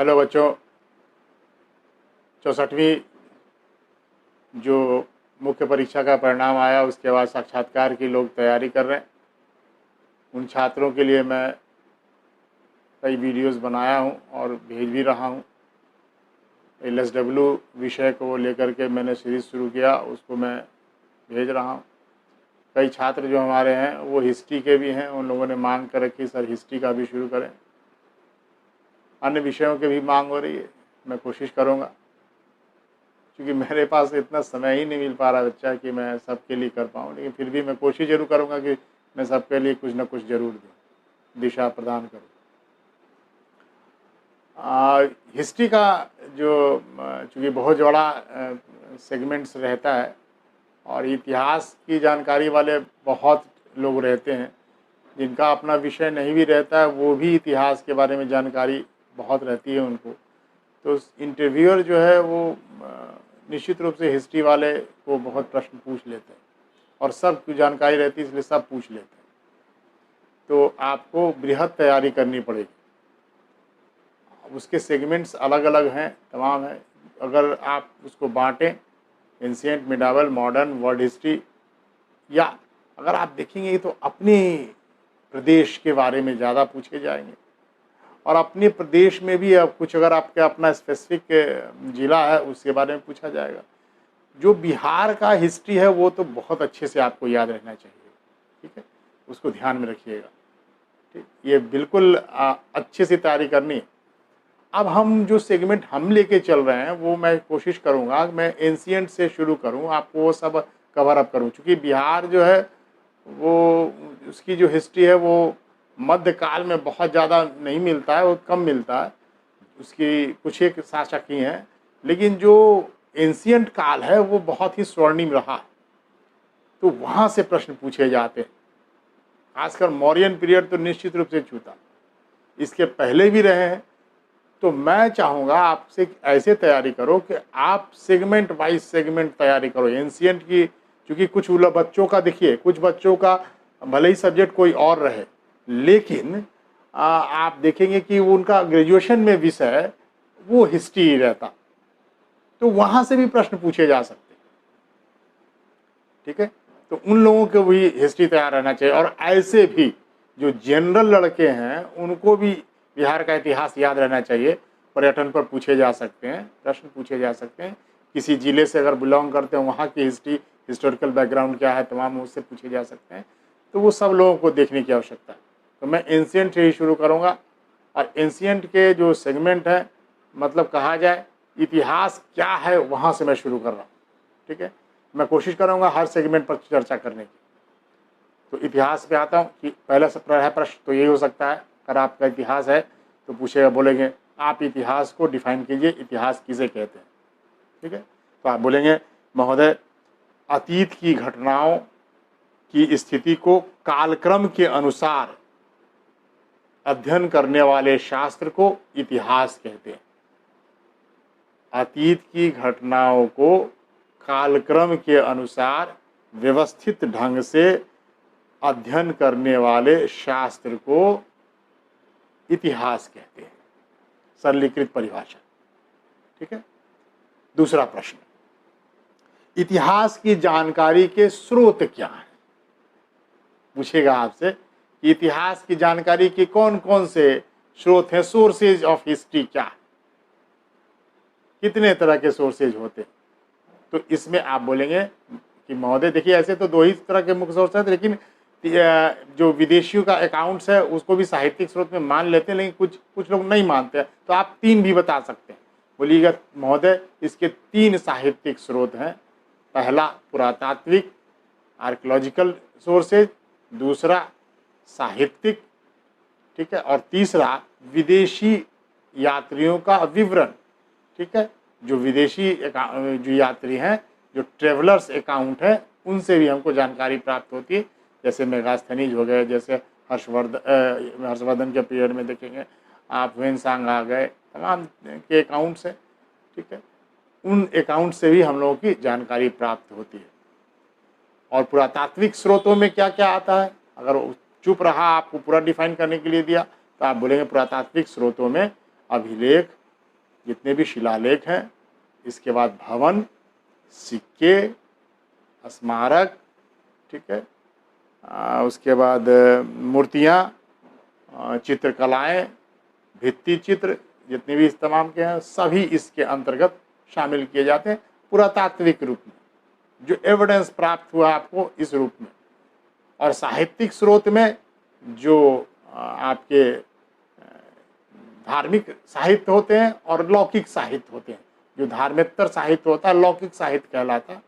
Hello बच्चों, 64वीं जो मुख्य परीक्षा का परिणाम आया उसके बाद साक्षात्कार की लोग तैयारी कर रहे हैं। उन छात्रों के लिए मैं कई वीडियोस बनाया हूं और भेज भी रहा हूं। LSW विषय को लेकर के मैंने सीरीज़ शुरू किया, उसको मैं भेज रहा हूं। कई छात्र जो हमारे हैं वो हिस्ट्री के भी हैं, उन लोगों ने मांग कर रखी सर हिस्ट्री का भी शुरू करें। अन्य विषयों की भी मांग हो रही है, मैं कोशिश करूँगा, क्योंकि मेरे पास इतना समय ही नहीं मिल पा रहा बच्चा कि मैं सबके लिए कर पाऊँ, लेकिन फिर भी मैं कोशिश ज़रूर करूँगा कि मैं सबके लिए कुछ ना कुछ ज़रूर दूँ, दिशा प्रदान करूँ। हिस्ट्री का जो चूँकि बहुत बड़ा सेगमेंट्स रहता है और इतिहास की जानकारी वाले बहुत लोग रहते हैं जिनका अपना विषय नहीं भी रहता है, वो भी इतिहास के बारे में जानकारी बहुत रहती है उनको। तो इंटरव्यूअर जो है वो निश्चित रूप से हिस्ट्री वाले को बहुत प्रश्न पूछ लेते हैं और सब की जानकारी रहती है, इसलिए सब पूछ लेते हैं। तो आपको बृहद तैयारी करनी पड़ेगी। उसके सेगमेंट्स अलग अलग हैं, तमाम हैं। अगर आप उसको बांटें एंशिएंट, मिडावल, मॉडर्न, वर्ल्ड हिस्ट्री, या अगर आप देखेंगे तो अपने प्रदेश के बारे में ज़्यादा पूछे जाएंगे और अपने प्रदेश में भी अब कुछ अगर आपका अपना स्पेसिफिक ज़िला है उसके बारे में पूछा जाएगा। जो बिहार का हिस्ट्री है वो तो बहुत अच्छे से आपको याद रहना चाहिए, ठीक है, उसको ध्यान में रखिएगा। ठीक, ये बिल्कुल अच्छे से तैयारी करनी है। अब हम जो सेगमेंट हम लेके चल रहे हैं वो मैं कोशिश करूँगा मैं एंशिएंट से शुरू करूँ, आपको वो सब कवर अप करूँ, क्योंकि बिहार जो है वो उसकी जो हिस्ट्री है वो मध्यकाल में बहुत ज़्यादा नहीं मिलता है, वो कम मिलता है। उसकी कुछ एक शासक ही हैं, लेकिन जो एंशिएंट काल है वो बहुत ही स्वर्णिम रहा, तो वहाँ से प्रश्न पूछे जाते हैं। खासकर मौर्यन पीरियड तो निश्चित रूप से छूता, इसके पहले भी रहे हैं। तो मैं चाहूँगा आपसे ऐसे तैयारी करो कि आप सेगमेंट वाइज सेगमेंट तैयारी करो एंशिएंट की, क्योंकि कुछ बच्चों का देखिए, कुछ बच्चों का भले ही सब्जेक्ट कोई और रहे, लेकिन आप देखेंगे कि वो उनका ग्रेजुएशन में विषय वो हिस्ट्री रहता, तो वहाँ से भी प्रश्न पूछे जा सकते, ठीक है। तो उन लोगों को भी हिस्ट्री तैयार रहना चाहिए। और ऐसे भी जो जनरल लड़के हैं उनको भी बिहार का इतिहास याद रहना चाहिए। पर्यटन पर पूछे जा सकते हैं, प्रश्न पूछे जा सकते हैं। किसी ज़िले से अगर बिलोंग करते हैं वहाँ की हिस्ट्री, हिस्टोरिकल बैकग्राउंड क्या है, तमाम उससे पूछे जा सकते हैं। तो वो सब लोगों को देखने की आवश्यकता है। तो मैं एंशिएंट से ही शुरू करूँगा और एंशिएंट के जो सेगमेंट है, मतलब कहा जाए इतिहास क्या है, वहाँ से मैं शुरू कर रहा हूँ, ठीक है। मैं कोशिश करूँगा हर सेगमेंट पर चर्चा करने की। तो इतिहास पे आता हूँ कि पहला प्रश्न तो यही हो सकता है, अगर आपका इतिहास है तो पूछेगा, बोलेंगे आप इतिहास को डिफाइन कीजिए, इतिहास किसे कहते हैं, ठीक है। तो आप बोलेंगे महोदय, अतीत की घटनाओं की स्थिति को कालक्रम के अनुसार अध्ययन करने वाले शास्त्र को इतिहास कहते हैं। अतीत की घटनाओं को कालक्रम के अनुसार व्यवस्थित ढंग से अध्ययन करने वाले शास्त्र को इतिहास कहते हैं, सरलीकृत परिभाषा, ठीक है। दूसरा प्रश्न, इतिहास की जानकारी के स्रोत क्या हैं? पूछेगा आपसे कि इतिहास की जानकारी के कौन कौन से स्रोत हैं, सोर्सेज ऑफ हिस्ट्री क्या है, कितने तरह के सोर्सेज होते हैं। तो इसमें आप बोलेंगे कि महोदय देखिए, ऐसे तो दो ही तरह के मुख्य सोर्स हैं, लेकिन जो विदेशियों का अकाउंट्स है उसको भी साहित्यिक स्रोत में मान लेते हैं, लेकिन कुछ लोग नहीं मानते हैं। तो आप 3 भी बता सकते हैं। बोलिएगा महोदय इसके 3 साहित्यिक स्रोत हैं। पहला पुरातात्विक आर्कियोलॉजिकल सोर्सेज, दूसरा साहित्यिक, ठीक है, और तीसरा विदेशी यात्रियों का विवरण, ठीक है। जो विदेशी जो यात्री हैं, जो ट्रेवलर्स अकाउंट है, उनसे भी हमको जानकारी प्राप्त होती है। जैसे मेगास्थनीज हो गए, जैसे हर्षवर्धन के पीरियड में देखेंगे आप, ह्वेनसांग आ गए, तमाम के अकाउंट्स हैं, ठीक है। उन अकाउंट से भी हम लोगों की जानकारी प्राप्त होती है। और पुरातात्विक स्रोतों में क्या क्या आता है, अगर चुप रहा, आपको पूरा डिफाइन करने के लिए दिया, तो आप बोलेंगे पुरातात्विक स्रोतों में अभिलेख, जितने भी शिलालेख हैं, इसके बाद भवन, सिक्के, स्मारक, ठीक है, उसके बाद मूर्तियाँ, चित्रकलाएँ, भित्ति चित्र, जितने भी इस तमाम के हैं सभी इसके अंतर्गत शामिल किए जाते हैं पुरातात्विक रूप में, जो एविडेंस प्राप्त हुआ आपको इस रूप में। और साहित्यिक स्रोत में जो आपके धार्मिक साहित्य होते हैं और लौकिक साहित्य होते हैं। जो धार्मेतर साहित्य होता है लौकिक साहित्य कहलाता है।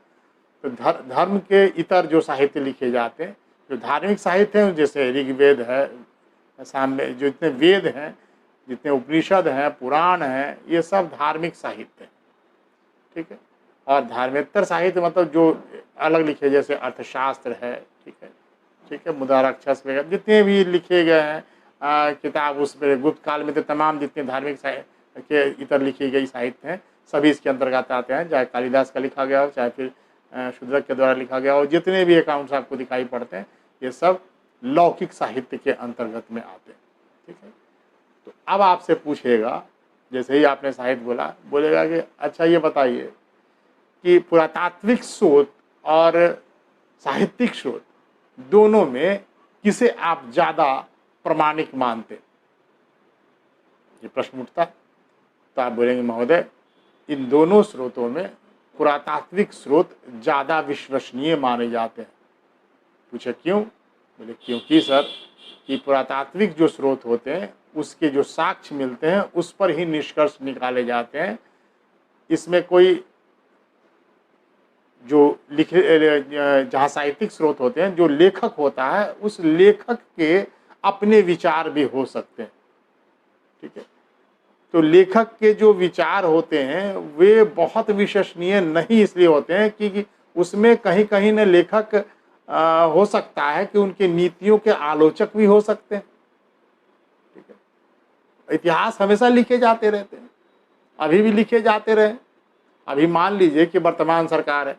तो धर्म के इतर जो साहित्य लिखे जाते हैं, जो धार्मिक साहित्य हैं, जैसे ऋग्वेद है, सामने जो इतने वेद हैं, जितने उपनिषद हैं, पुराण हैं, ये सब धार्मिक साहित्य हैं, ठीक है। और धार्मेतर साहित्य मतलब जो अलग लिखे, जैसे अर्थशास्त्र है, ठीक है, मुद्राक्षस वगैरह जितने भी लिखे गए हैं किताब, उसमें गुप्त काल में तो तमाम जितने धार्मिक साहित्य के इतर लिखी गई साहित्य हैं सभी इसके अंतर्गत आते हैं, चाहे कालिदास का लिखा गया हो, चाहे फिर शूद्रक के द्वारा लिखा गया हो। जितने भी अकाउंट्स आपको दिखाई पड़ते हैं ये सब लौकिक साहित्य के अंतर्गत में आते हैं, ठीक है। तो अब आपसे पूछेगा, जैसे ही आपने साहित्य बोलेगा कि अच्छा ये बताइए कि पुरातात्विक स्रोत और साहित्यिक स्रोत दोनों में किसे आप ज़्यादा प्रमाणिक मानते? ये प्रश्न उठता। तो आप बोलेंगे महोदय इन दोनों स्रोतों में पुरातात्विक स्रोत ज़्यादा विश्वसनीय माने जाते हैं। पूछे क्यों? बोले क्योंकि सर कि पुरातात्विक जो स्रोत होते हैं उसके जो साक्ष्य मिलते हैं उस पर ही निष्कर्ष निकाले जाते हैं। इसमें कोई जो लिखे जहाँ साहित्यिक स्रोत होते हैं, जो लेखक होता है उस लेखक के अपने विचार भी हो सकते हैं, ठीक है। तो लेखक के जो विचार होते हैं वे बहुत विश्वसनीय नहीं इसलिए होते हैं कि उसमें कहीं कहीं न लेखक हो सकता है कि उनके नीतियों के आलोचक भी हो सकते हैं, ठीक है। इतिहास हमेशा लिखे जाते रहते हैं, अभी भी लिखे जाते रहे। अभी मान लीजिए कि वर्तमान सरकार है,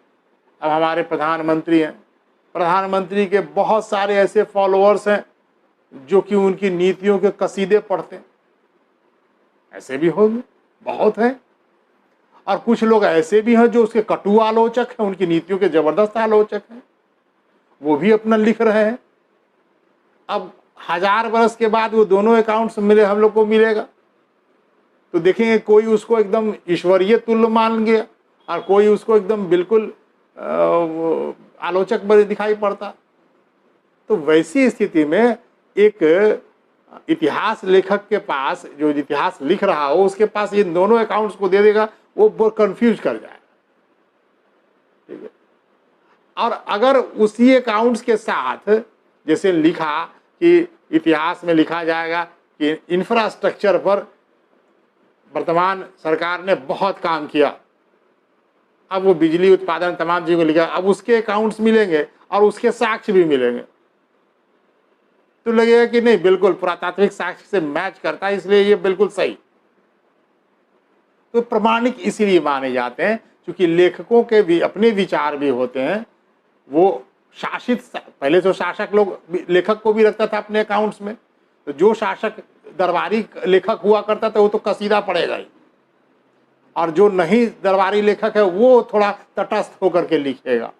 अब हमारे प्रधानमंत्री हैं, प्रधानमंत्री के बहुत सारे ऐसे फॉलोअर्स हैं जो कि उनकी नीतियों के कसीदे पढ़ते हैं, ऐसे भी होंगे, बहुत हैं। और कुछ लोग ऐसे भी हैं जो उसके कटु आलोचक हैं, उनकी नीतियों के जबरदस्त आलोचक हैं, वो भी अपना लिख रहे हैं। अब 1000 वर्ष के बाद वो दोनों अकाउंट्स मिले, हम लोग को मिलेगा तो देखेंगे कोई उसको एकदम ईश्वरीय तुल्य मान गया और कोई उसको एकदम बिल्कुल आलोचक बने दिखाई पड़ता। तो वैसी स्थिति में एक इतिहास लेखक के पास जो इतिहास लिख रहा हो उसके पास इन दोनों अकाउंट्स को दे देगा, वो कंफ्यूज कर जाएगा, ठीक है। और अगर उसी अकाउंट्स के साथ जैसे लिखा कि इतिहास में लिखा जाएगा कि इंफ्रास्ट्रक्चर पर वर्तमान सरकार ने बहुत काम किया, अब वो बिजली उत्पादन तमाम चीज़ों को लिखा, अब उसके अकाउंट्स मिलेंगे और उसके साक्ष्य भी मिलेंगे, तो लगेगा कि नहीं बिल्कुल पुरातात्विक साक्ष्य से मैच करता है, इसलिए ये बिल्कुल सही। तो प्रमाणिक इसीलिए माने जाते हैं क्योंकि लेखकों के भी अपने विचार भी होते हैं। वो शासित, पहले तो शासक लोग लेखक को भी रखता था अपने अकाउंट्स में, तो जो शासक दरबारी लेखक हुआ करता था वो तो कसीदा पढ़ेगा ही, और जो नहीं दरबारी लेखक है वो थोड़ा तटस्थ होकर के लिखेगा।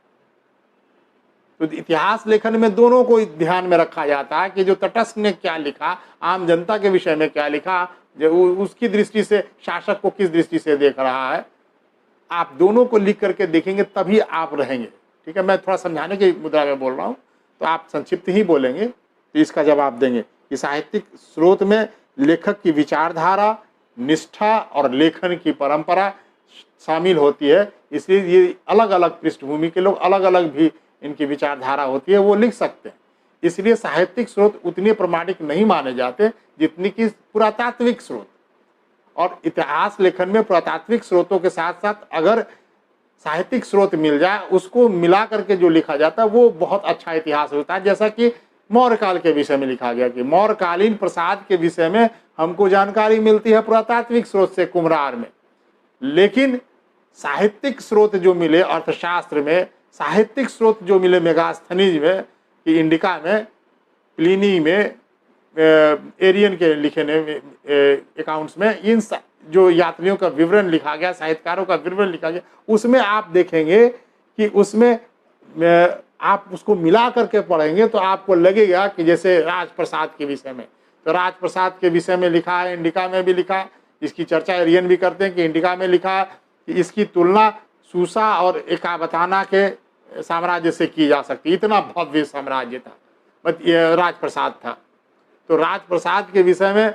तो इतिहास लेखन में दोनों को ध्यान में रखा जाता है कि जो तटस्थ ने क्या लिखा, आम जनता के विषय में क्या लिखा, जो उसकी दृष्टि से शासक को किस दृष्टि से देख रहा है, आप दोनों को लिख करके देखेंगे तभी आप रहेंगे, ठीक है। मैं थोड़ा समझाने की मुद्रा में बोल रहा हूँ, तो आप संक्षिप्त ही बोलेंगे तो इसका जवाब देंगे कि साहित्यिक स्रोत में लेखक की विचारधारा, निष्ठा और लेखन की परंपरा शामिल होती है। इसलिए ये अलग अलग पृष्ठभूमि के लोग, अलग अलग भी इनकी विचारधारा होती है, वो लिख सकते हैं। इसलिए साहित्यिक स्रोत उतने प्रमाणिक नहीं माने जाते जितनी कि पुरातात्विक स्रोत। और इतिहास लेखन में पुरातात्विक स्रोतों के साथ साथ अगर साहित्यिक स्रोत मिल जाए, उसको मिला करके जो लिखा जाता है वो बहुत अच्छा इतिहास होता है। जैसा कि मौर्य काल के विषय में लिखा गया कि मौर्यकालीन प्रसाद के विषय में हमको जानकारी मिलती है पुरातात्विक स्रोत से कुम्हरार में, लेकिन साहित्यिक स्रोत जो मिले अर्थशास्त्र में, साहित्यिक स्रोत जो मिले मेगास्थनीज में, कि इंडिका में, प्लिनी में, एरियन के लिखे अकाउंट्स में, इन जो यात्रियों का विवरण लिखा गया, साहित्यकारों का विवरण लिखा गया, उसमें आप देखेंगे कि उसमें आप उसको मिला करके पढ़ेंगे तो आपको लगेगा कि जैसे राजप्रसाद के विषय में, तो राजप्रसाद के विषय में लिखा है, इंडिका में भी लिखा है, इसकी चर्चा एरियन भी करते हैं कि इंडिका में लिखा है कि इसकी तुलना सूसा और एकावताना के साम्राज्य से की जा सकती, इतना भव्य साम्राज्य था, बट ये राजप्रसाद था। तो राजप्रसाद के विषय में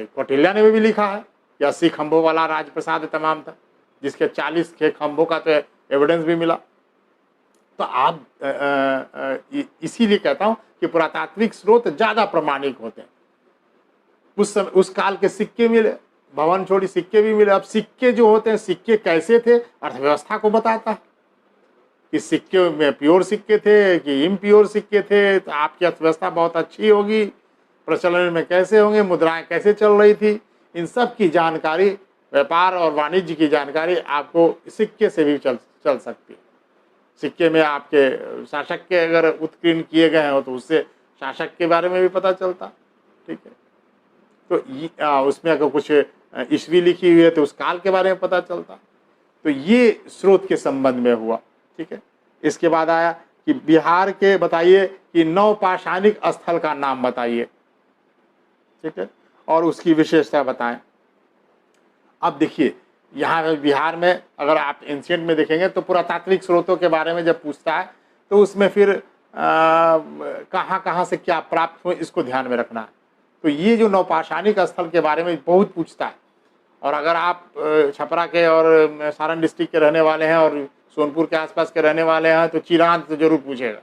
कौटिल्य ने भी लिखा है कि 80 खंभों वाला राजप्रसाद तमाम था, जिसके 40 के खंभों का तो एविडेंस भी मिला। तो आप इसीलिए कहता हूं कि पुरातात्विक स्रोत ज्यादा प्रमाणिक होते हैं। उस काल के सिक्के मिले, भवन छोड़ी सिक्के भी मिले। अब सिक्के जो होते हैं, सिक्के कैसे थे, अर्थव्यवस्था को बताता है कि सिक्के में प्योर सिक्के थे कि इम्प्योर सिक्के थे, तो आपकी अर्थव्यवस्था बहुत अच्छी होगी, प्रचलन में कैसे होंगे, मुद्राएं कैसे चल रही थी, इन सब की जानकारी, व्यापार और वाणिज्य की जानकारी आपको सिक्के से भी चल सकती है। सिक्के में आपके शासक के अगर उत्कीर्ण किए गए हो तो उससे शासक के बारे में भी पता चलता, ठीक है। तो उसमें अगर कुछ ईस्वी लिखी हुई है तो उस काल के बारे में पता चलता। तो ये स्रोत के संबंध में हुआ, ठीक है। इसके बाद आया कि बिहार के बताइए कि नवपाषाणिक स्थल का नाम बताइए, ठीक है, और उसकी विशेषता बताएं। अब देखिए यहाँ बिहार में अगर आप एंशिएंट में देखेंगे तो पुरातात्विक स्रोतों के बारे में जब पूछता है तो उसमें फिर कहाँ कहाँ से क्या प्राप्त हुए इसको ध्यान में रखना है। तो ये जो नवपाषाणिक स्थल के बारे में बहुत पूछता है। और अगर आप छपरा के और सारण डिस्ट्रिक्ट के रहने वाले हैं और सोनपुर के आसपास के रहने वाले हैं तो चिरांद तो जरूर पूछेगा,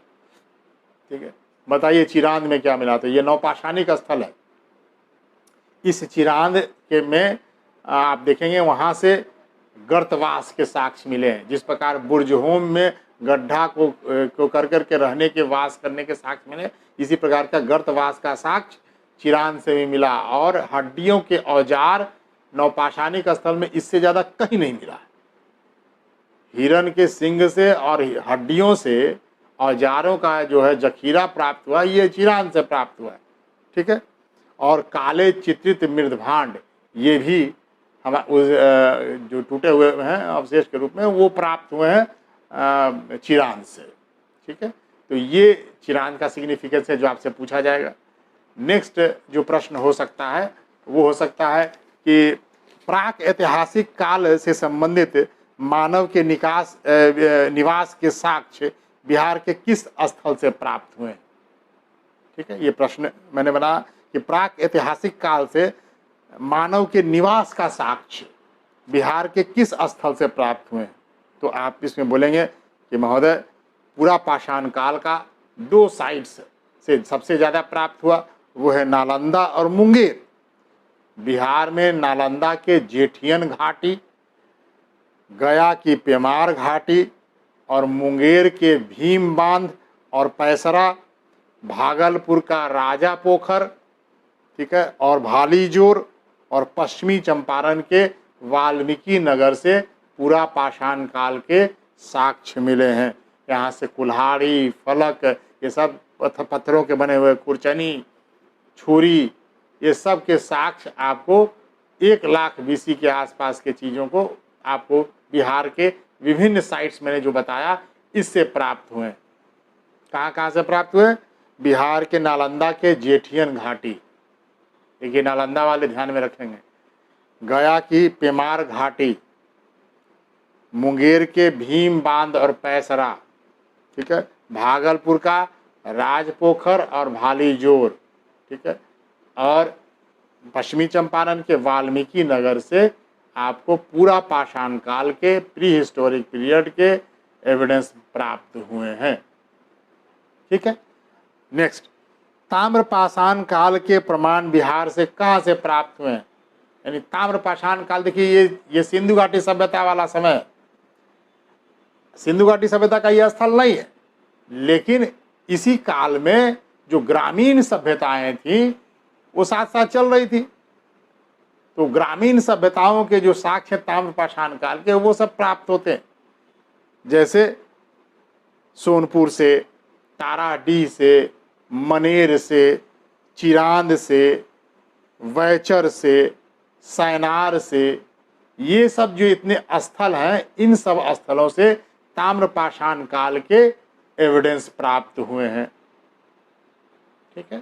ठीक है, बताइए चिरांद में क्या मिला। तो ये नवपाषाणिक स्थल है। इस चिरांद के में आप देखेंगे वहाँ से गर्तवास के साक्ष्य मिले हैं। जिस प्रकार बुर्जहोम में गड्ढा को कर करके रहने के वास करने के साक्ष्य मिले, इसी प्रकार का गर्तवास का साक्ष्य चिरांद से भी मिला। और हड्डियों के औजार नवपाषाणिक स्थल में इससे ज़्यादा कहीं नहीं मिला। हिरण के सिंग से और हड्डियों से औजारों का जो है जखीरा प्राप्त हुआ, ये चिरांद से प्राप्त हुआ है, ठीक है। और काले चित्रित मृदभांड ये भी हम जो टूटे हुए हैं अवशेष के रूप में वो प्राप्त हुए हैं चिरांद से, ठीक है। तो ये चिरांद का सिग्निफिकेंस है जो आपसे पूछा जाएगा। नेक्स्ट जो प्रश्न हो सकता है वो हो सकता है कि प्राक ऐतिहासिक काल से संबंधित मानव के निवास के साक्ष्य बिहार के किस स्थल से प्राप्त हुए, ठीक है। ये प्रश्न मैंने बनाया कि प्राक ऐतिहासिक काल से मानव के निवास का साक्ष्य बिहार के किस स्थल से प्राप्त हुए। तो आप इसमें बोलेंगे कि महोदय पूरा पाषाण काल का 2 साइट्स से सबसे ज़्यादा प्राप्त हुआ, वो है नालंदा और मुंगेर। बिहार में नालंदा के जेठियन घाटी, गया की पेमार घाटी और मुंगेर के भीम बांध और पैसरा, भागलपुर का राजा पोखर, ठीक है, और भालीजोर और पश्चिमी चंपारण के वाल्मीकि नगर से पूरा पाषाण काल के साक्ष्य मिले हैं। यहाँ से कुल्हाड़ी, फलक, ये सब पत्थरों के बने हुए कुरचनी, छुरी, ये सब के साक्ष्य आपको 1 लाख BC के आसपास के चीज़ों को आपको बिहार के विभिन्न साइट्स मैंने जो बताया इससे प्राप्त हुए। कहाँ कहाँ से प्राप्त हुए? बिहार के नालंदा के जेठियन घाटी, देखिए नालंदा वाले ध्यान में रखेंगे, गया की पेमार घाटी, मुंगेर के भीम बांध और पैसरा, ठीक है, भागलपुर का राजपोखर और भालीजोर, ठीक है, और पश्चिमी चंपारण के वाल्मीकि नगर से आपको पूरा पाषाण काल के प्री हिस्टोरिक पीरियड के एविडेंस प्राप्त हुए हैं, ठीक है। नेक्स्ट, ताम्रपाषाण काल के प्रमाण बिहार से कहाँ से प्राप्त हुए हैं? यानी ताम्रपाषाण काल, देखिए ये सिंधु घाटी सभ्यता वाला समय, सिंधु घाटी सभ्यता का यह स्थल नहीं है, लेकिन इसी काल में जो ग्रामीण सभ्यताएं थी वो साथ साथ चल रही थी। तो ग्रामीण सभ्यताओं के जो साक्ष्य ताम्रपाषाण काल के वो सब प्राप्त होते हैं। जैसे सोनपुर से, ताराडीह से, मनेर से, चिरांद से, वैचर से, सैनार से, ये सब जो इतने स्थल हैं, इन सब स्थलों से ताम्रपाषाण काल के एविडेंस प्राप्त हुए हैं। ठीक है,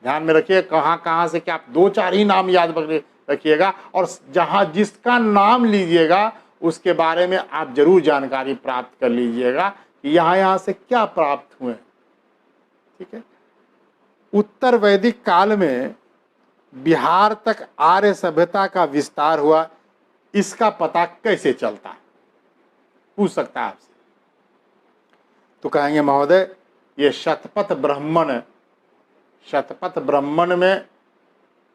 ध्यान में रखिए कहाँ कहाँ से, क्या आप 2-4 ही नाम याद रखिएगा, और जहाँ जिसका नाम लीजिएगा उसके बारे में आप जरूर जानकारी प्राप्त कर लीजिएगा कि यहाँ से क्या प्राप्त हुए। ठीक है, उत्तर वैदिक काल में बिहार तक आर्य सभ्यता का विस्तार हुआ, इसका पता कैसे चलता है, पूछ सकता है आपसे। तो कहेंगे महोदय ये शतपथ ब्राह्मण में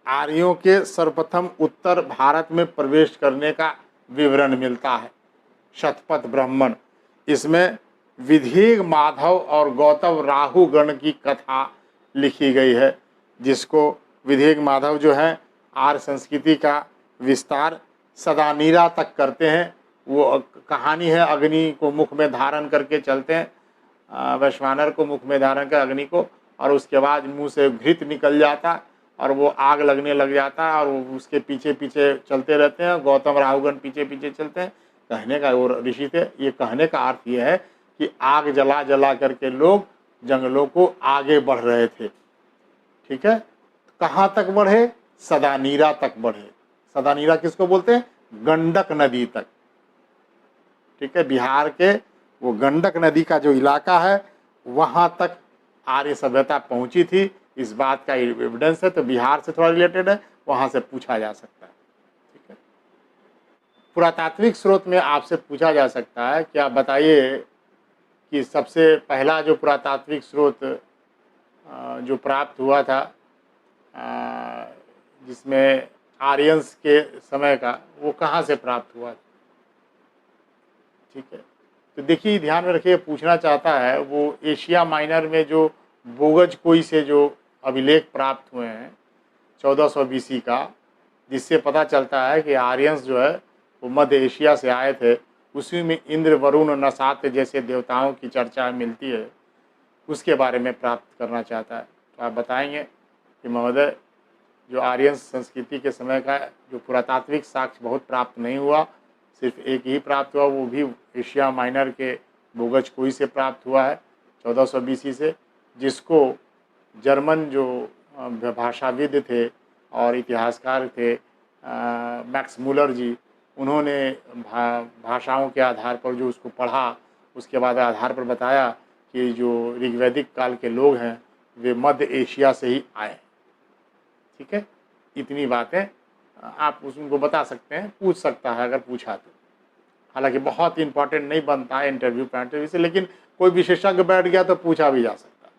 आर्यों के सर्वप्रथम उत्तर भारत में प्रवेश करने का विवरण मिलता है। शतपथ ब्राह्मण, इसमें विधेय माधव और गौतम राहु गण की कथा लिखी गई है, जिसको विधेय माधव जो है आर्य संस्कृति का विस्तार सदानीरा तक करते हैं। वो कहानी है, अग्नि को मुख में धारण करके चलते हैं, वैश्वानर को मुख में धारण कर अग्नि को, और उसके बाद मुंह से घृत निकल जाता और वो आग लगने लग जाता है, और वो उसके पीछे पीछे चलते रहते हैं, गौतम राहुगण पीछे पीछे चलते हैं। कहने का, वो ऋषि थे, ये कहने का अर्थ ये है कि आग जला जला करके लोग जंगलों को आगे बढ़ रहे थे। ठीक है, कहाँ तक बढ़े? सदानीरा तक बढ़े। सदानीरा किसको बोलते हैं? गंडक नदी तक। ठीक है, बिहार के वो गंडक नदी का जो इलाका है वहाँ तक आर्य सभ्यता पहुँची थी, इस बात का एविडेंस है। तो बिहार से थोड़ा रिलेटेड है, वहाँ से पूछा जा सकता है। ठीक है, पुरातात्विक स्रोत में आपसे पूछा जा सकता है कि आप बताइए कि सबसे पहला जो पुरातात्विक स्रोत जो प्राप्त हुआ था जिसमें आर्यंस के समय का, वो कहाँ से प्राप्त हुआ? ठीक है, तो देखिए ध्यान में रखिए, पूछना चाहता है वो एशिया माइनर में जो बोगज कोई से जो अभिलेख प्राप्त हुए हैं 1400 BC का, जिससे पता चलता है कि आर्यंस जो है वो मध्य एशिया से आए थे। उसी में इंद्र, वरुण, नसात जैसे देवताओं की चर्चा मिलती है, उसके बारे में प्राप्त करना चाहता है। तो आप बताएंगे कि महोदय जो आर्यंस संस्कृति के समय का जो पुरातात्विक साक्ष्य बहुत प्राप्त नहीं हुआ, सिर्फ एक ही प्राप्त हुआ, वो भी एशिया माइनर के बोगज कोई से प्राप्त हुआ है 1400 BC से, जिसको जर्मन जो भाषाविद थे और इतिहासकार थे मैक्स मुलर जी, उन्होंने भाषाओं के आधार पर जो उसको पढ़ा, उसके बाद आधार पर बताया कि जो ऋग्वैदिक काल के लोग हैं वे मध्य एशिया से ही आए। ठीक है, इतनी बातें आप उनको बता सकते हैं, पूछ सकता है अगर पूछा तो। हालांकि बहुत इंपॉर्टेंट नहीं बनता है इंटरव्यू पॉइंट ऑफ व्यू से, लेकिन कोई विशेषज्ञ बैठ गया तो पूछा भी जा सकता है।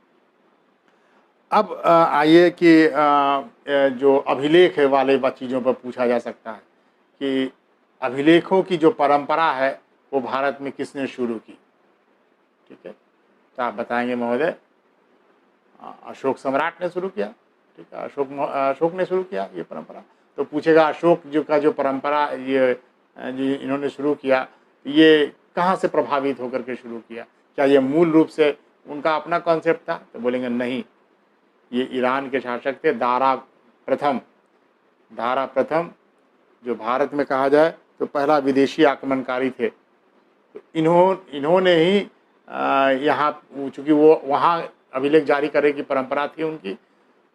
अब आइए कि जो अभिलेख है वाले चीज़ों पर पूछा जा सकता है कि अभिलेखों की जो परंपरा है वो भारत में किसने शुरू की। ठीक है, तो आप बताएंगे महोदय अशोक सम्राट ने शुरू किया। ठीक है, अशोक ने शुरू किया ये परंपरा। तो पूछेगा अशोक जो का जो परंपरा ये इन्होंने शुरू किया, ये कहाँ से प्रभावित होकर के शुरू किया? क्या ये मूल रूप से उनका अपना कॉन्सेप्ट था? तो बोलेंगे नहीं, ये ईरान के शासक थे दारा प्रथम जो भारत में कहा जाए तो पहला विदेशी आक्रमणकारी थे। तो इन्होंने ही यहाँ, चूँकि वो वहाँ अभिलेख जारी करने की परंपरा थी उनकी,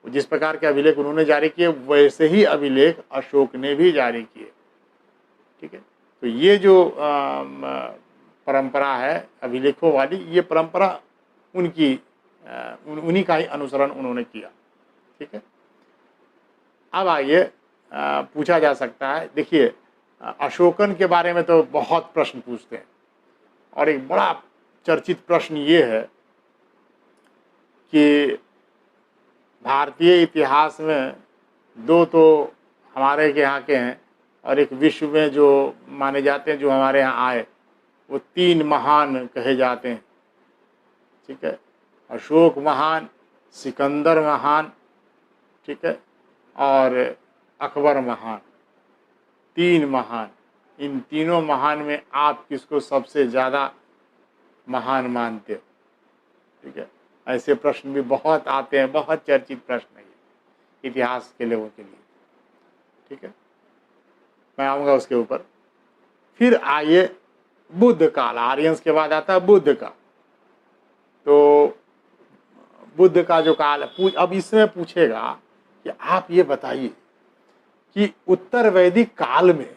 जिस प्रकार के अभिलेख उन्होंने जारी किए वैसे ही अभिलेख अशोक ने भी जारी किए। ठीक है, तो ये जो परंपरा है अभिलेखों वाली, ये परंपरा उनकी उन्हीं का ही अनुसरण उन्होंने किया। ठीक है, अब आइए पूछा जा सकता है, देखिए अशोकन के बारे में तो बहुत प्रश्न पूछते हैं, और एक बड़ा चर्चित प्रश्न ये है कि भारतीय इतिहास में दो तो हमारे के यहाँ के हैं और एक विश्व में जो माने जाते हैं जो हमारे यहाँ आए, वो 3 महान कहे जाते हैं। ठीक है, अशोक महान, सिकंदर महान, ठीक है, और अकबर महान, 3 महान। इन तीनों महान में आप किसको सबसे ज़्यादा महान मानते हो? ठीक है, ऐसे प्रश्न भी बहुत आते हैं, बहुत चर्चित प्रश्न है इतिहास के लोगों के लिए। ठीक है, मैं आऊँगा उसके ऊपर। फिर आइए बुद्ध काल, आर्यंस के बाद आता है बुद्ध का। तो बुद्ध का जो काल है, अब इसमें पूछेगा कि आप ये बताइए कि उत्तर वैदिक काल में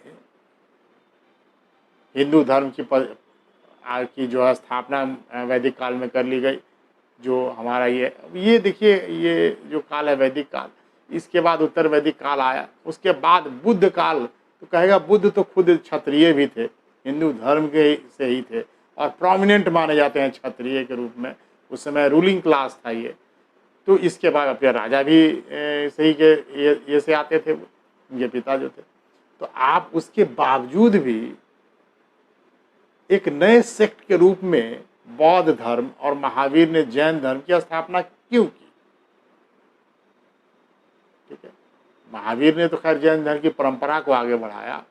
हिंदू धर्म की जो है स्थापना वैदिक काल में कर ली गई। जो हमारा ये देखिए, ये जो काल है वैदिक काल, इसके बाद उत्तर वैदिक काल आया। उसके बाद बुद्ध काल, तो कहेगा बुद्ध तो खुद क्षत्रिय भी थे, हिंदू धर्म के से ही थे और प्रोमिनेंट माने जाते हैं क्षत्रिय के रूप में। उस समय रूलिंग क्लास था ये। तो इसके बाद अपने राजा भी सही के ये से आते थे, उनके पिता जो थे। तो आप उसके बावजूद भी एक नए सेक्ट के रूप में बौद्ध धर्म और महावीर ने जैन धर्म की स्थापना क्यों की? ठीक है, महावीर ने तो खैर जैन धर्म की परंपरा को आगे बढ़ाया,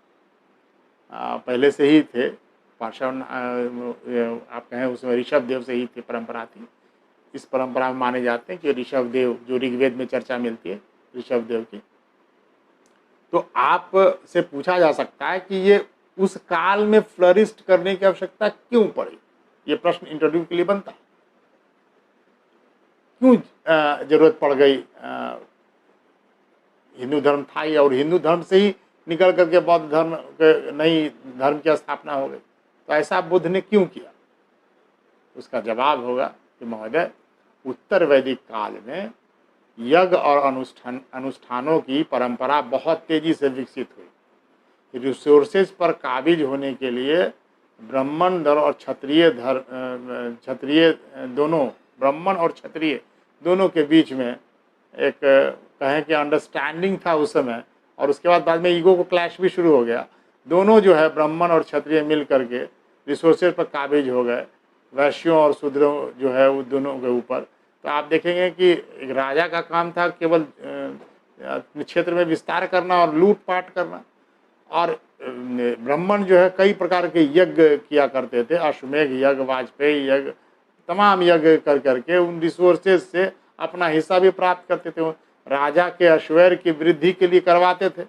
पहले से ही थे। पाषाण आप कहें उसमें ऋषभ देव से ही थी, परंपरा थी। इस परंपरा में माने जाते हैं कि ऋषभ देव, जो ऋग्वेद में चर्चा मिलती है ऋषभ देव की। तो आप से पूछा जा सकता है कि ये उस काल में फ्लरिस्ट करने की आवश्यकता क्यों पड़ी? ये प्रश्न इंटरव्यू के लिए बनता है। क्यों जरूरत पड़ गई? हिंदू धर्म था ही, और हिंदू धर्म से ही निकल करके बौद्ध धर्म के नई धर्म की स्थापना हो गई। तो ऐसा बुद्ध ने क्यों किया? उसका जवाब होगा कि महोदय, उत्तर वैदिक काल में यज्ञ और अनुष्ठानों की परंपरा बहुत तेजी से विकसित हुई। रिसोर्सेज पर काबिज होने के लिए ब्राह्मण धर्म और क्षत्रिय दोनों, ब्राह्मण और क्षत्रिय दोनों के बीच में एक कहें कि अंडरस्टैंडिंग था उस समय। और उसके बाद में ईगो को क्लैश भी शुरू हो गया। दोनों जो है ब्राह्मण और क्षत्रिय मिल करके रिसोर्सेज पर काबिज हो गए, वैश्यों और शूद्रों जो है वो दोनों के ऊपर। तो आप देखेंगे कि एक राजा का काम था केवल क्षेत्र में विस्तार करना और लूटपाट करना, और ब्राह्मण जो है कई प्रकार के यज्ञ किया करते थे, अश्वमेघ यज्ञ, वाजपेयी यज्ञ, तमाम यज्ञ कर करके उन रिसोर्सेज से अपना हिस्सा भी प्राप्त करते थे। राजा के ऐश्वर्य की वृद्धि के लिए करवाते थे,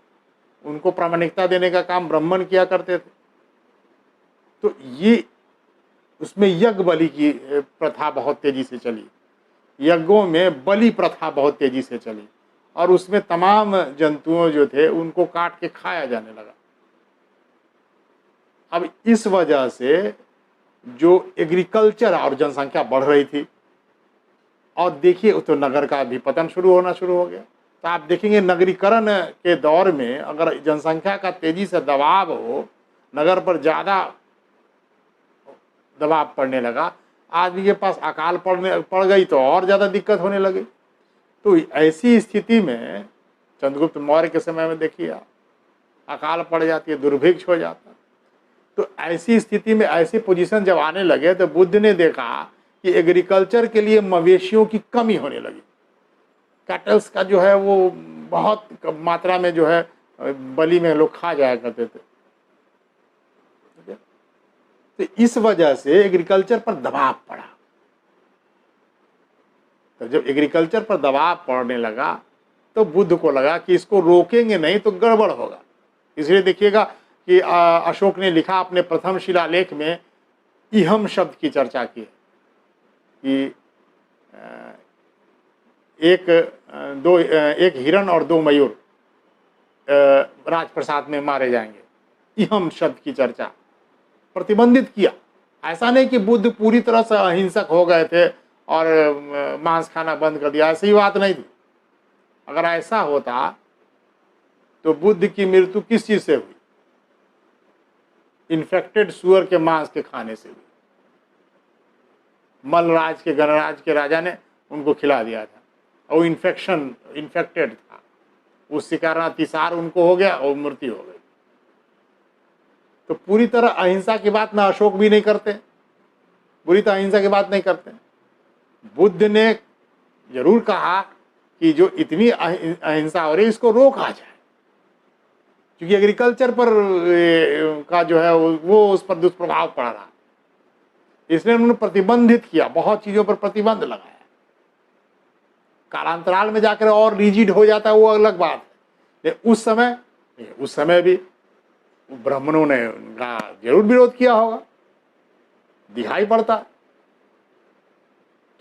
उनको प्रामाणिकता देने का काम ब्राह्मण किया करते थे। तो ये उसमें यज्ञ बलि की प्रथा बहुत तेजी से चली, यज्ञों में बलि प्रथा बहुत तेजी से चली, और उसमें तमाम जंतुओं जो थे उनको काट के खाया जाने लगा। अब इस वजह से जो एग्रीकल्चर और जनसंख्या बढ़ रही थी, और देखिए तो नगर का भी पतन शुरू हो गया। तो आप देखेंगे नगरीकरण के दौर में अगर जनसंख्या का तेजी से दबाव हो, नगर पर ज़्यादा दबाव पड़ने लगा, आदमी के पास अकाल पड़ गई तो और ज़्यादा दिक्कत होने लगी। तो ऐसी स्थिति में चंद्रगुप्त मौर्य के समय में देखिए आप, अकाल पड़ जाती है, दुर्भिक्ष हो जाता। तो ऐसी स्थिति में ऐसी पोजीशन जब आने लगे तो बुद्ध ने देखा कि एग्रीकल्चर के लिए मवेशियों की कमी होने लगी। कैटल्स का जो है वो बहुत मात्रा में जो है बलि में लोग खा जाया करते थे। तो इस वजह से एग्रीकल्चर पर दबाव पड़ा। तो जब एग्रीकल्चर पर दबाव पड़ने लगा तो बुद्ध को लगा कि इसको रोकेंगे नहीं तो गड़बड़ होगा। इसलिए देखिएगा कि अशोक ने लिखा अपने प्रथम शिलालेख में इहम शब्द की चर्चा की है कि एक हिरण और 2 मयूर राजप्रसाद में मारे जाएंगे। इहम शब्द की चर्चा प्रतिबंधित किया। ऐसा नहीं कि बुद्ध पूरी तरह से अहिंसक हो गए थे और मांस खाना बंद कर दिया, ऐसी बात नहीं थी। अगर ऐसा होता तो बुद्ध की मृत्यु किस चीज से हुई? इन्फेक्टेड सुअर के मांस के खाने से हुई। मलराज के गणराज के राजा ने उनको खिला दिया था और इन्फेक्टेड था, उसके कारण अतिसार उनको हो गया और मृत्यु हो गई। तो पूरी तरह अहिंसा की बात ना अशोक भी नहीं करते, पूरी तरह अहिंसा की बात नहीं करते। बुद्ध ने जरूर कहा कि जो इतनी अहिंसा हो रही इसको रोका जाए, क्योंकि एग्रीकल्चर पर का जो है वो उस पर दुष्प्रभाव पड़ रहा, इसलिए उन्होंने प्रतिबंधित किया, बहुत चीजों पर प्रतिबंध लगाया। कालांतराल में जाकर और रिजिड हो जाता है वो अलग बात है। उस समय उस समय भी ब्राह्मणों ने उनका जरूर विरोध किया होगा, दिखाई पड़ता,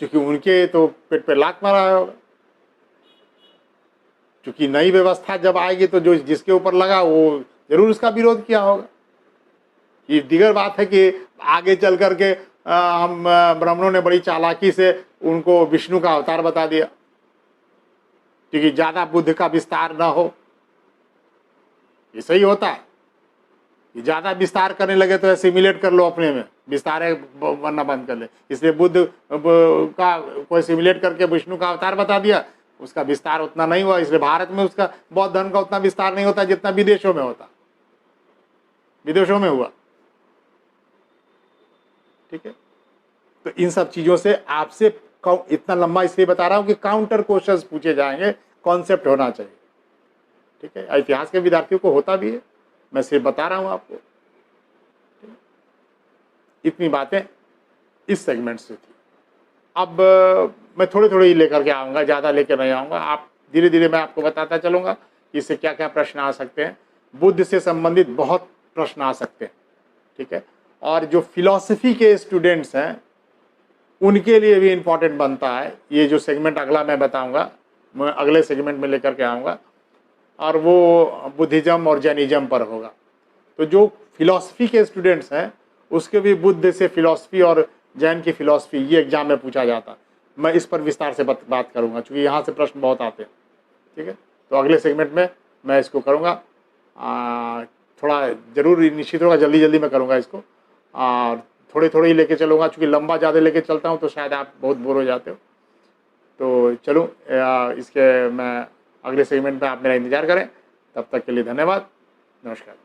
क्योंकि उनके तो पेट पे लात मारा होगा। क्योंकि नई व्यवस्था जब आएगी तो जो जिसके ऊपर लगा वो जरूर उसका विरोध किया होगा। ये दीगर बात है कि आगे चल करके हम ब्राह्मणों ने बड़ी चालाकी से उनको विष्णु का अवतार बता दिया, क्योंकि ज्यादा बुद्ध का विस्तार ना हो। ये सही होता है, ये ज्यादा विस्तार करने लगे तो सिमुलेट कर लो अपने में, विस्तार बनना बंद कर ले। इसलिए बुद्ध का कोई सिमुलेट करके विष्णु का अवतार बता दिया, उसका विस्तार उतना नहीं हुआ। इसलिए भारत में उसका बौद्ध धर्म का उतना विस्तार नहीं होता जितना विदेशों में होता, विदेशों में हुआ। ठीक है, तो इन सब चीजों से आपसे इतना लंबा इसलिए बता रहा हूं कि काउंटर क्वेश्चंस पूछे जाएंगे, कॉन्सेप्ट होना चाहिए। ठीक है, इतिहास के विद्यार्थियों को होता भी है, मैं सिर्फ बता रहा हूं आपको। इतनी बातें इस सेगमेंट से थी। अब मैं थोड़ी थोड़ी लेकर के आऊँगा, ज़्यादा लेकर नहीं आऊँगा। आप धीरे धीरे मैं आपको बताता चलूँगा कि इससे क्या क्या प्रश्न आ सकते हैं। बुद्ध से संबंधित बहुत प्रश्न आ सकते हैं। ठीक है, और जो फिलॉसफी के स्टूडेंट्स हैं उनके लिए भी इम्पॉर्टेंट बनता है। ये जो सेगमेंट अगला मैं बताऊँगा, मैं अगले सेगमेंट में लेकर के आऊँगा, और वो बुद्धिज़्म और जैनिज़्म पर होगा। तो जो फिलॉसफी के स्टूडेंट्स हैं उसके भी बुद्ध से फिलॉसफी और जैन की फिलॉसफी ये एग्जाम में पूछा जाता। मैं इस पर विस्तार से बात करूंगा, क्योंकि यहाँ से प्रश्न बहुत आते हैं। ठीक है, तो अगले सेगमेंट में मैं इसको करूँगा। थोड़ा जरूर निश्चित होगा, जल्दी जल्दी मैं करूँगा इसको, और थोड़े थोड़े ही लेके चलूँगा, क्योंकि लंबा ज़्यादा लेके चलता हूँ तो शायद आप बहुत बोर हो जाते हो। तो चलो इसके मैं अगले सेगमेंट में आप मेरा इंतज़ार करें। तब तक के लिए धन्यवाद, नमस्कार।